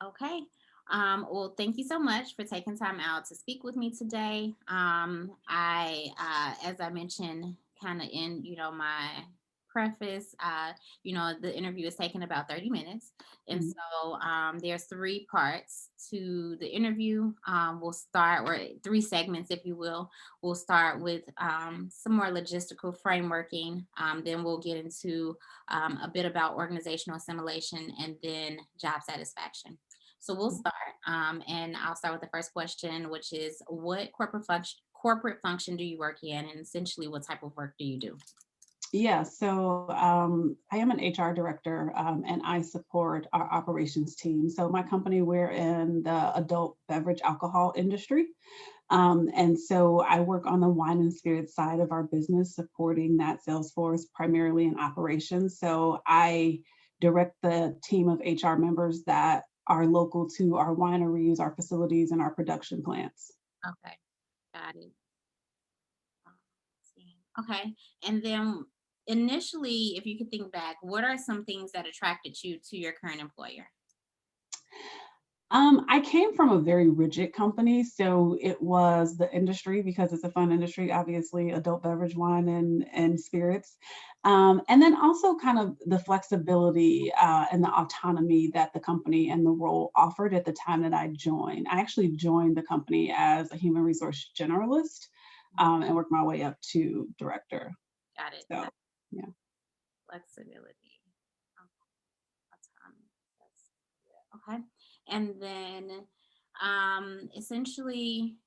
Okay. Well, thank you so much for taking time out to speak with me today. As I mentioned, kind of in my preface, the interview is taking about 30 minutes, and Mhm. so there's three parts to the interview. We'll start, or three segments, if you will. We'll start with some more logistical frameworking. Then we'll get into a bit about organizational assimilation, and then job satisfaction. So we'll start, and I'll start with the first question, which is, what corporate function do you work in, and essentially, what type of work do you do? Yeah, so I am an HR director and I support our operations team. So, my company, we're in the adult beverage alcohol industry. And so, I work on the wine and spirits side of our business, supporting that sales force primarily in operations. So, I direct the team of HR members that are local to our wineries, our facilities, and our production plants. Okay, got it. Let's see. Okay, and then initially, if you could think back, what are some things that attracted you to your current employer? I came from a very rigid company, so it was the industry because it's a fun industry, obviously, adult beverage wine and spirits. And then also kind of the flexibility and the autonomy that the company and the role offered at the time that I joined. I actually joined the company as a human resource generalist and worked my way up to director. Got it. So, yeah. Flexibility. Autonomy. That's okay. And then, essentially,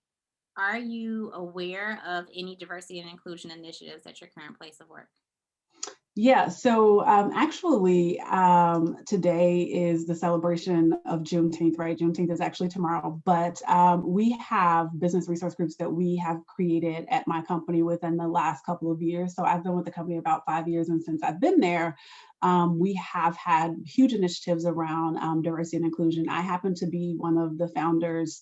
are you aware of any diversity and inclusion initiatives at your current place of work? Yeah, so actually, today is the celebration of Juneteenth, right? Juneteenth is actually tomorrow, but we have business resource groups that we have created at my company within the last couple of years. So I've been with the company about 5 years, and since I've been there, we have had huge initiatives around diversity and inclusion. I happen to be one of the founders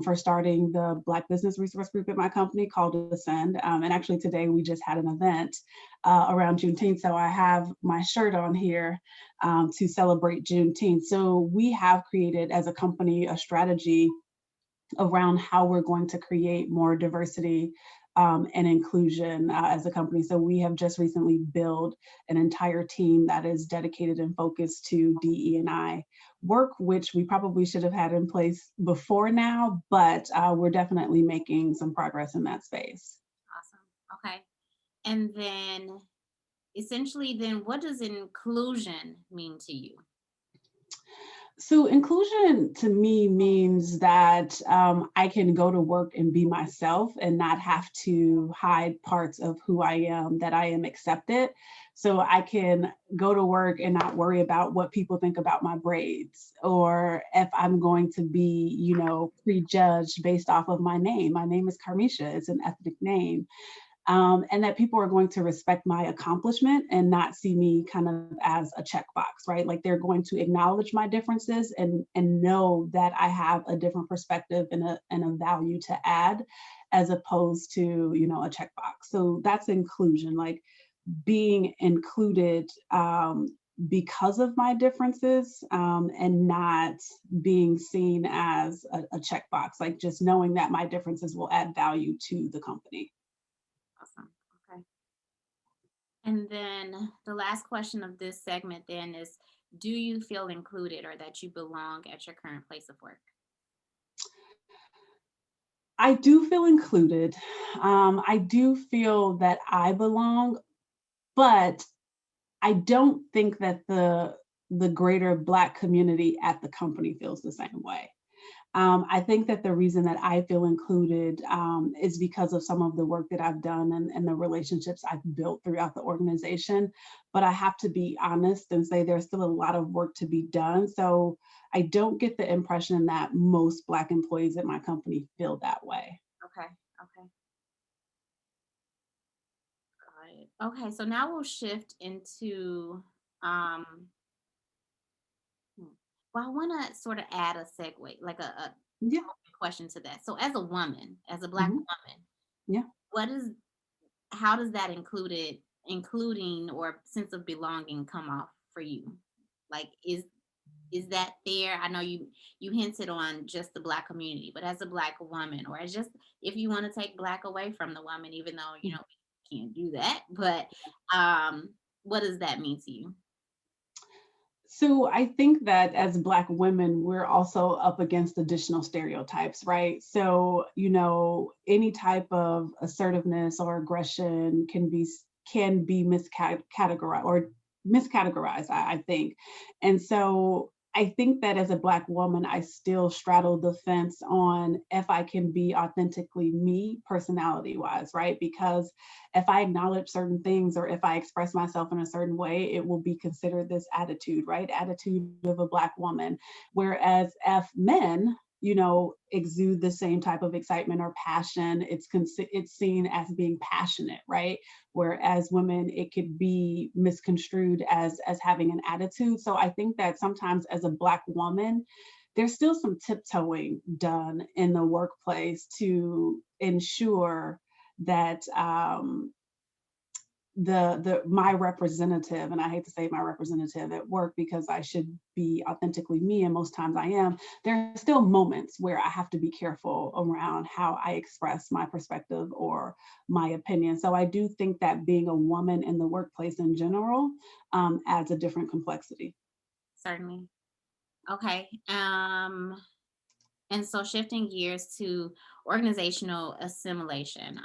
for starting the Black Business Resource Group at my company called Ascend. And actually, today we just had an event around Juneteenth. So I have my shirt on here to celebrate Juneteenth. So we have created as a company a strategy around how we're going to create more diversity and inclusion as a company. So we have just recently built an entire team that is dedicated and focused to DE&I work, which we probably should have had in place before now, but we're definitely making some progress in that space. Awesome. Okay. And then, essentially, then what does inclusion mean to you? So inclusion to me means that I can go to work and be myself and not have to hide parts of who I am, that I am accepted. So I can go to work and not worry about what people think about my braids or if I'm going to be, prejudged based off of my name. My name is Carmisha, it's an ethnic name, and that people are going to respect my accomplishment and not see me kind of as a checkbox, right? Like they're going to acknowledge my differences and know that I have a different perspective and a value to add, as opposed to a checkbox. So that's inclusion, like being included. Because of my differences and not being seen as a checkbox, like just knowing that my differences will add value to the company. Awesome. Okay. And then the last question of this segment then is, do you feel included or that you belong at your current place of work? I do feel included. I do feel that I belong, but I don't think that the greater Black community at the company feels the same way. I think that the reason that I feel included is because of some of the work that I've done and the relationships I've built throughout the organization. But I have to be honest and say there's still a lot of work to be done. So I don't get the impression that most Black employees at my company feel that way. Okay. Okay. Got it. Okay. So now we'll shift into, um, hmm, well, I want to sort of add a segue, like a Yeah. question to that. So, as a woman, as a Black Mhm. woman, Yeah. what is how does that including or sense of belonging come off for you? Like, is Is that fair? I know you hinted on just the Black community, but as a Black woman, or as just if you want to take Black away from the woman, even though we can't do that, but um, what does that mean to you? So I think that as Black women, we're also up against additional stereotypes, right? So, any type of assertiveness or aggression can be miscategorized or miscategorized, I think. And so I think that as a Black woman, I still straddle the fence on if I can be authentically me personality wise, right? Because if I acknowledge certain things or if I express myself in a certain way, it will be considered this attitude, right? Attitude of a Black woman. Whereas if men, exude the same type of excitement or passion, it's seen as being passionate, right? Whereas women, it could be misconstrued as having an attitude. So I think that sometimes as a Black woman, there's still some tiptoeing done in the workplace to ensure that the my representative, and I hate to say my representative at work because I should be authentically me, and most times I am, there are still moments where I have to be careful around how I express my perspective or my opinion. So I do think that being a woman in the workplace in general adds a different complexity. Certainly. Okay. And so shifting gears to organizational assimilation.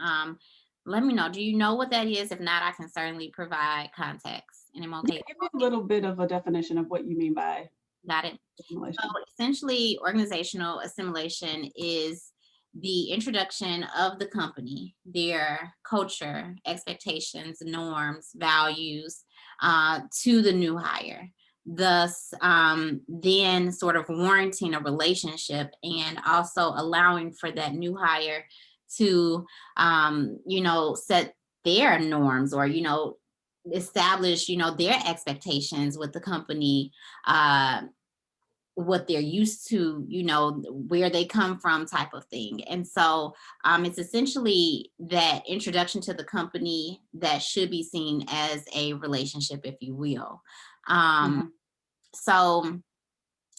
Let me know. Do you know what that is? If not, I can certainly provide context. And Yeah, give me a little bit of a definition of what you mean by got it. So assimilation. essentially, organizational assimilation is the introduction of the company, their culture, expectations, norms, values to the new hire. Thus, then sort of warranting a relationship and also allowing for that new hire to, set their norms or, establish, their expectations with the company, uh, what they're used to, where they come from type of thing. And so it's essentially that introduction to the company that should be seen as a relationship, if you will. Um, Mhm. so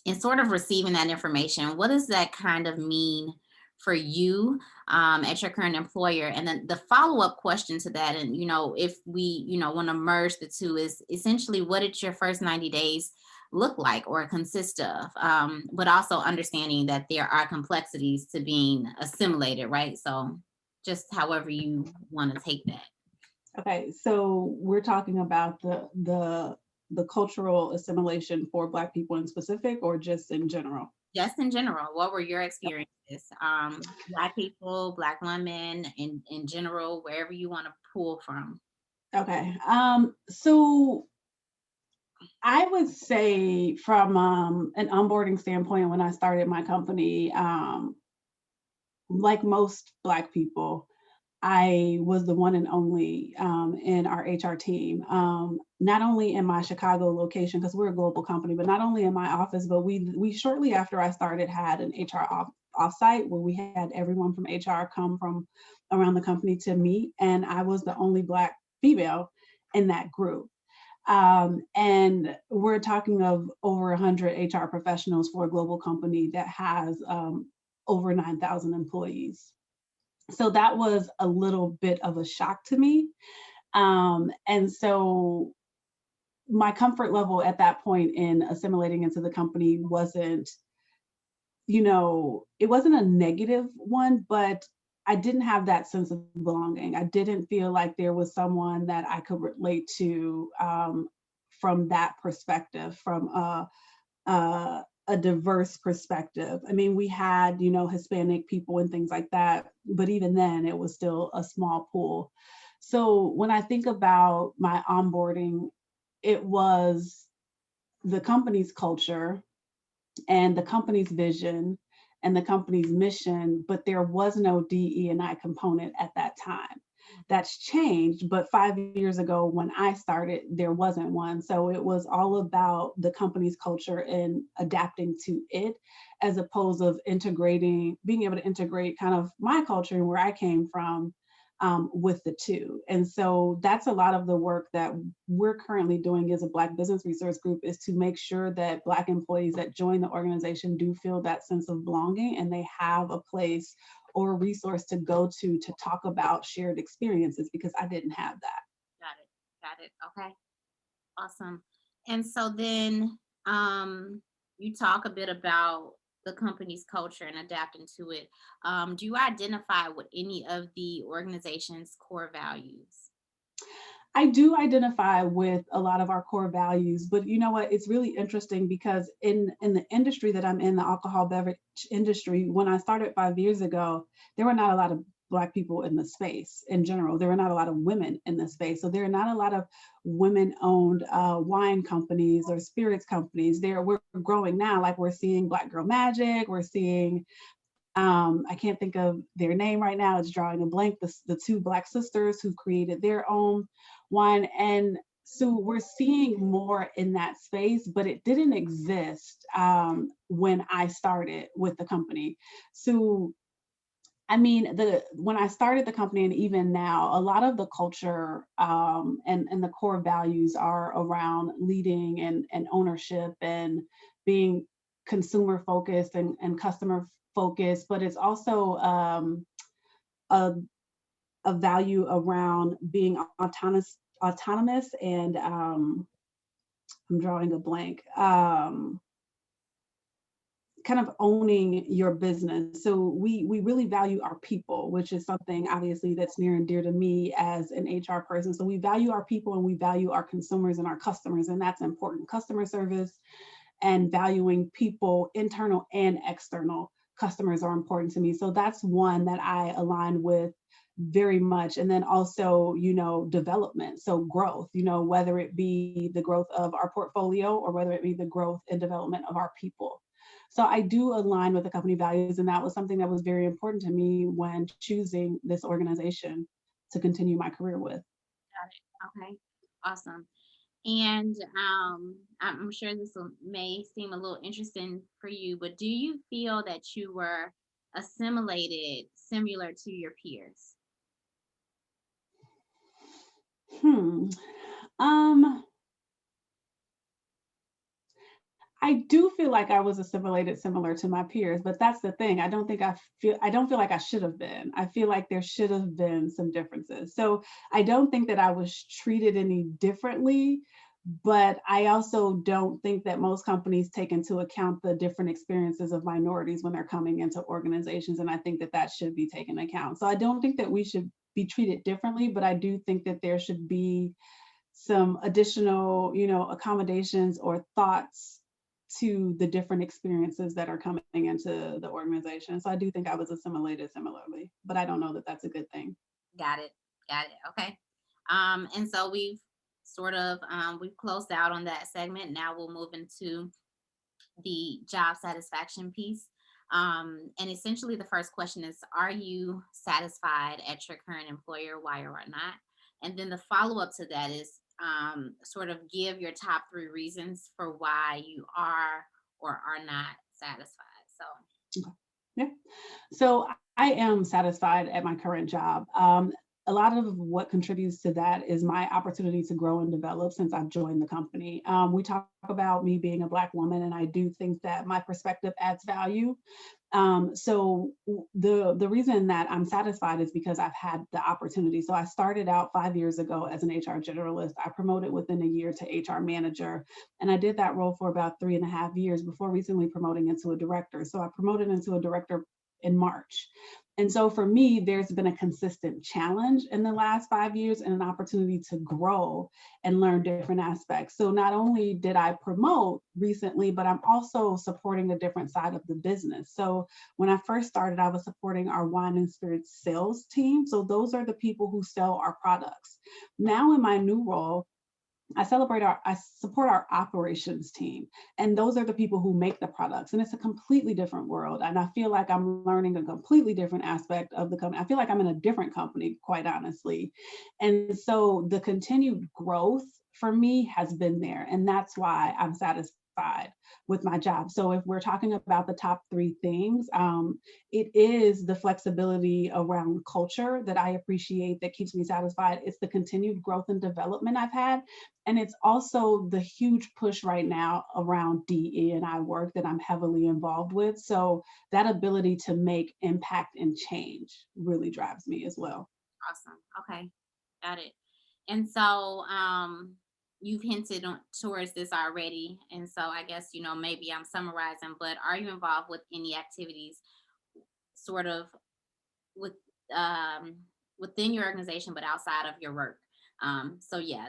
in sort of receiving that information, what does that kind of mean for you at your current employer? And then the follow-up question to that, and if we, want to merge the two, is essentially what did your first 90 days look like or consist of? But also understanding that there are complexities to being assimilated, right? So just however you want to take that. Okay, so we're talking about the cultural assimilation for Black people in specific, or just in general? Just in general, what were your experiences? Black people, Black women, in general, wherever you want to pull from. Okay, so I would say from an onboarding standpoint, when I started my company, like most Black people, I was the one and only in our HR team. Not only in my Chicago location, because we're a global company, but not only in my office, but we shortly after I started had an HR offsite where we had everyone from HR come from around the company to meet, and I was the only Black female in that group. And we're talking of over 100 HR professionals for a global company that has over 9,000 employees. So that was a little bit of a shock to me. And so my comfort level at that point in assimilating into the company wasn't, it wasn't a negative one, but I didn't have that sense of belonging. I didn't feel like there was someone that I could relate to from that perspective, from a diverse perspective. I mean, we had, Hispanic people and things like that, but even then, it was still a small pool. So when I think about my onboarding, it was the company's culture and the company's vision and the company's mission, but there was no DE&I component at that time. That's changed, but 5 years ago when I started, there wasn't one. So it was all about the company's culture and adapting to it, as opposed of being able to integrate kind of my culture and where I came from with the two. And so that's a lot of the work that we're currently doing as a Black Business Resource Group, is to make sure that Black employees that join the organization do feel that sense of belonging, and they have a place or a resource to go to talk about shared experiences, because I didn't have that. Got it. Got it. Okay. Awesome. And so then you talk a bit about the company's culture and adapting to it. Do you identify with any of the organization's core values? I do identify with a lot of our core values, but you know what? It's really interesting because in the industry that I'm in, the alcohol beverage industry, when I started 5 years ago, there were not a lot of Black people in the space in general. There were not a lot of women in the space. So there are not a lot of women-owned wine companies or spirits companies. We're growing now, like we're seeing Black Girl Magic, we're seeing I can't think of their name right now. It's drawing a blank. The two Black sisters who created their own wine. And so we're seeing more in that space, but it didn't exist when I started with the company. So, I mean, when I started the company and even now, a lot of the culture and the core values are around leading and ownership and being consumer focused and customer focused, but it's also a, a value around being autonomous and I'm drawing a blank. Kind of owning your business. So we really value our people, which is something obviously that's near and dear to me as an HR person. So we value our people and we value our consumers and our customers, and that's important. Customer service and valuing people, internal and external customers, are important to me. So that's one that I align with very much. And then also, development. So growth, whether it be the growth of our portfolio or whether it be the growth and development of our people. So I do align with the company values, and that was something that was very important to me when choosing this organization to continue my career with. Got it. Okay. Awesome. And I'm sure may seem a little interesting for you, but do you feel that you were assimilated similar to your peers? Hmm. Um, I do feel like I was assimilated similar to my peers, but that's the thing. I don't feel like I should have been. I feel like there should have been some differences. So I don't think that I was treated any differently, but I also don't think that most companies take into account the different experiences of minorities when they're coming into organizations. And I think that that should be taken account. So I don't think that we should be treated differently, but I do think that there should be some additional, accommodations or thoughts to the different experiences that are coming into the organization. So I do think I was assimilated similarly, but I don't know that that's a good thing. Got it. Got it. Okay. And so we've closed out on that segment. Now we'll move into the job satisfaction piece. And essentially the first question is, are you satisfied at your current employer, why or why not? And then the follow-up to that is sort of give your top three reasons for why you are or are not satisfied. So Yeah. So I am satisfied at my current job. A lot of what contributes to that is my opportunity to grow and develop since I've joined the company. We talk about me being a Black woman, and I do think that my perspective adds value. The reason that I'm satisfied is because I've had the opportunity. So I started out 5 years ago as an HR generalist. I promoted within a year to HR manager, and I did that role for about 3.5 years before recently promoting into a director. So I promoted into a director in March. And so for me, there's been a consistent challenge in the last 5 years and an opportunity to grow and learn different aspects. So not only did I promote recently, but I'm also supporting a different side of the business. So when I first started, I was supporting our wine and spirits sales team. So those are the people who sell our products. Now in my new role, I support our operations team. And those are the people who make the products. And it's a completely different world. And I feel like I'm learning a completely different aspect of the company. I feel like I'm in a different company, quite honestly. And so the continued growth for me has been there. And that's why I'm satisfied satisfied with my job. So if we're talking about the top three things, it is the flexibility around culture that I appreciate that keeps me satisfied. It's the continued growth and development I've had. And it's also the huge push right now around DE&I work that I'm heavily involved with. So that ability to make impact and change really drives me as well. Awesome. Okay. Got it. And so you've hinted on towards this already. And so I guess, maybe I'm summarizing, but are you involved with any activities sort of with um within your organization but outside of your work? So yeah,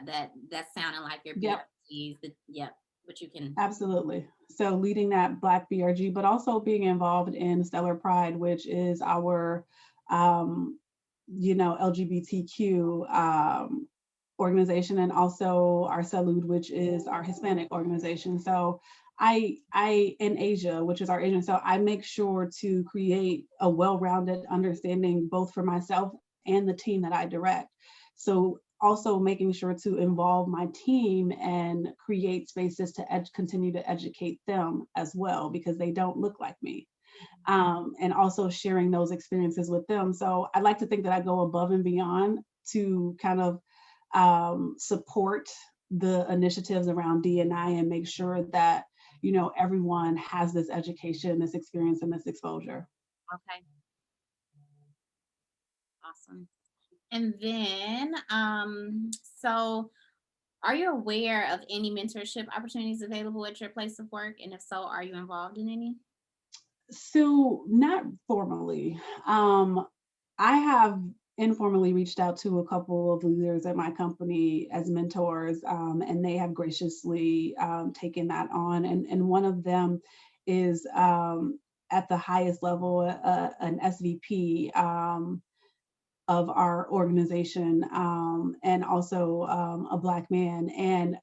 that's sounding like your Yep. BRGs, yep, but you can. Absolutely. So leading that Black BRG, but also being involved in Stellar Pride, which is our, um, LGBTQ organization, and also our Salud, which is our Hispanic organization. So I in Asia, which is our Asian. So I make sure to create a well-rounded understanding both for myself and the team that I direct. So also making sure to involve my team and create spaces to continue to educate them as well, because they don't look like me. And also sharing those experiences with them. So I like to think that I go above and beyond to kind of support the initiatives around D&I and make sure that, everyone has this education, this experience, and this exposure. Okay, awesome. And then so are you aware of any mentorship opportunities available at your place of work? And if so, are you involved in any? So not formally. I have informally reached out to a couple of leaders at my company as mentors, and they have graciously taken that on. And one of them is at the highest level, an SVP of our organization, and also a Black man. And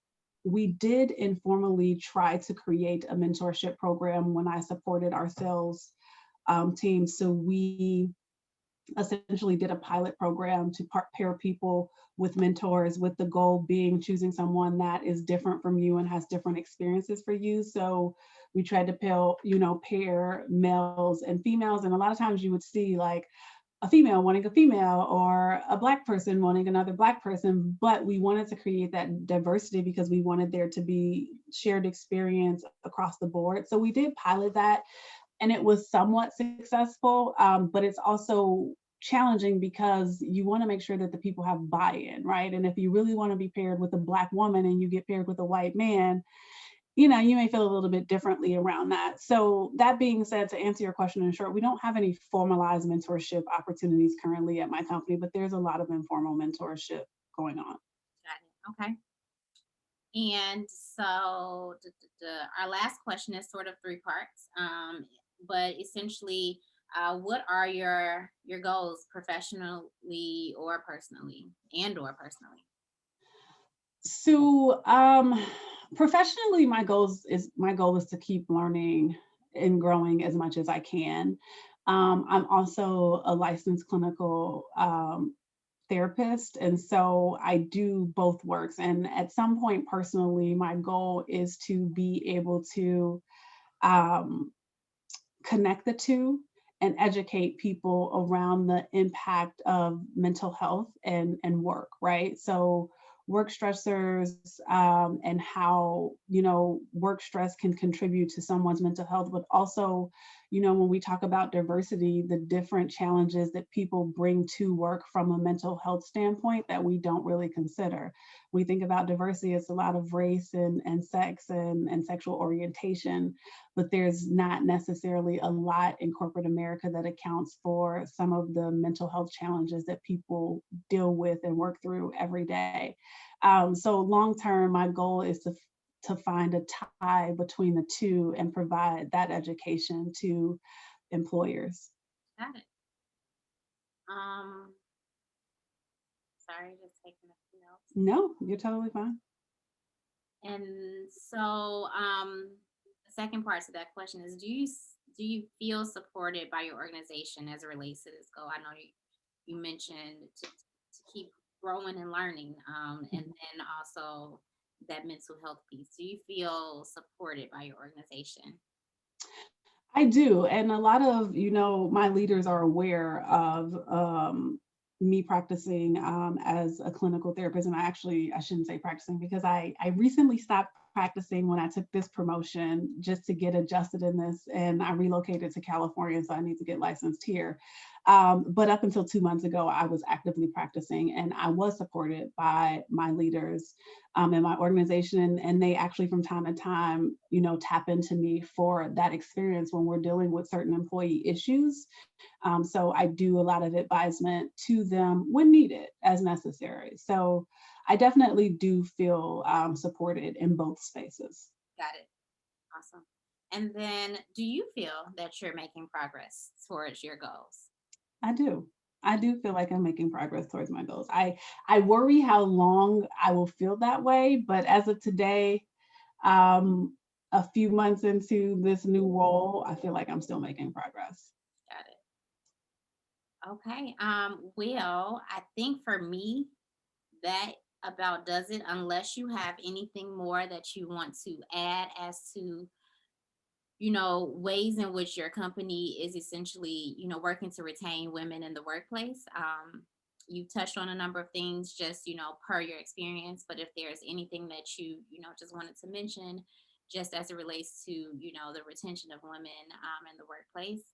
we did informally try to create a mentorship program when I supported our sales team. So we essentially did a pilot program to pair people with mentors, with the goal being choosing someone that is different from you and has different experiences for you. So we tried to pair males and females. And a lot of times you would see like a female wanting a female or a Black person wanting another Black person, but we wanted to create that diversity because we wanted there to be shared experience across the board. So we did pilot that, and it was somewhat successful, but it's also challenging because you want to make sure that the people have buy-in, right? And if you really want to be paired with a Black woman and you get paired with a white man, you may feel a little bit differently around that. So that being said, to answer your question in short, we don't have any formalized mentorship opportunities currently at my company, but there's a lot of informal mentorship going on. Got it. Okay. And so our last question is sort of three parts, but essentially, what are your goals professionally or personally, and or personally? So professionally, my goal is to keep learning and growing as much as I can. I'm also a licensed clinical therapist, and so I do both works. And at some point, personally, my goal is to be able to um, connect the two and educate people around the impact of mental health and work, right? So work stressors, and how work stress can contribute to someone's mental health, but also when we talk about diversity, the different challenges that people bring to work from a mental health standpoint that we don't really consider. We think about diversity, it's a lot of race and sex and sexual orientation, but there's not necessarily a lot in corporate America that accounts for some of the mental health challenges that people deal with and work through every day. So long term, my goal is to find a tie between the two and provide that education to employers. Got it. Um, Sorry, just taking a few notes. No, you're totally fine. And so, the second part to that question is, do you feel supported by your organization as it relates to this goal? I know you mentioned to keep growing and learning, and then also that mental health piece? Do you feel supported by your organization? I do, and a lot of, my leaders are aware of me practicing as a clinical therapist. And I shouldn't say practicing because I recently stopped practicing when I took this promotion just to get adjusted in this, and I relocated to California, so I need to get licensed here. But up until 2 months ago, I was actively practicing, and I was supported by my leaders in my organization. And they actually, from time to time, tap into me for that experience when we're dealing with certain employee issues. So I do a lot of advisement to them when needed as necessary. So I definitely do feel supported in both spaces. Got it. Awesome. And then, do you feel that you're making progress towards your goals? I do. I do feel like I'm making progress towards my goals. I worry how long I will feel that way, but as of today, um, a few months into this new role, I feel like I'm still making progress. Got it. Okay. Well, I think for me, that about does it, unless you have anything more that you want to add as to, ways in which your company is essentially, working to retain women in the workplace. You touched on a number of things just, per your experience, but if there's anything that you just wanted to mention, just as it relates to, the retention of women in the workplace.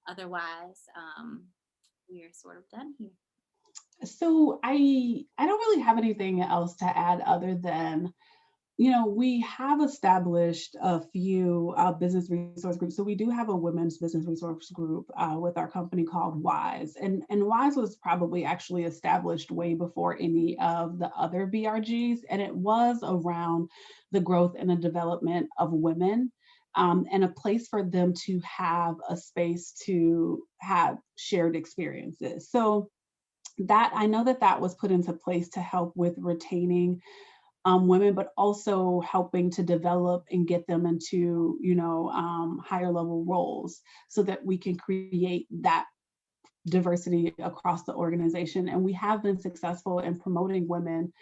Otherwise, we're sort of done here. So I don't really have anything else to add other than, we have established a few business resource groups. So we do have a women's business resource group with our company called WISE. And WISE was probably actually established way before any of the other BRGs. And it was around the growth and the development of women, and a place for them to have a space to have shared experiences. So that I know that that was put into place to help with retaining women, but also helping to develop and get them into, higher level roles so that we can create that diversity across the organization. And we have been successful in promoting women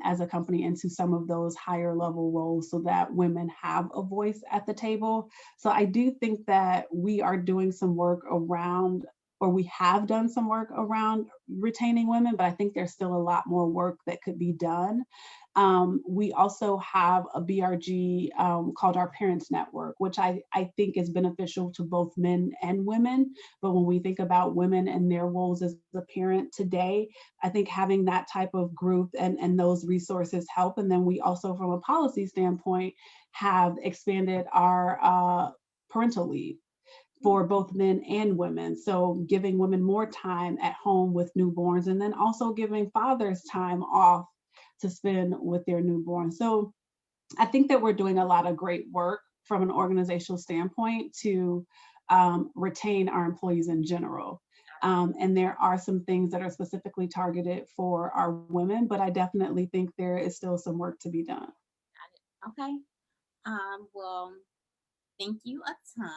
as a company into some of those higher level roles so that women have a voice at the table. So I do think that we are doing some work around, or we have done some work around retaining women, but I think there's still a lot more work that could be done. We also have a BRG called our Parents Network, which I think is beneficial to both men and women. But when we think about women and their roles as a parent today, I think having that type of group and those resources help. And then we also, from a policy standpoint, have expanded our parental leave for both men and women. So giving women more time at home with newborns, and then also giving fathers time off to spend with their newborn. So I think that we're doing a lot of great work from an organizational standpoint to retain our employees in general. And there are some things that are specifically targeted for our women, but I definitely think there is still some work to be done. Okay. Well, thank you a ton.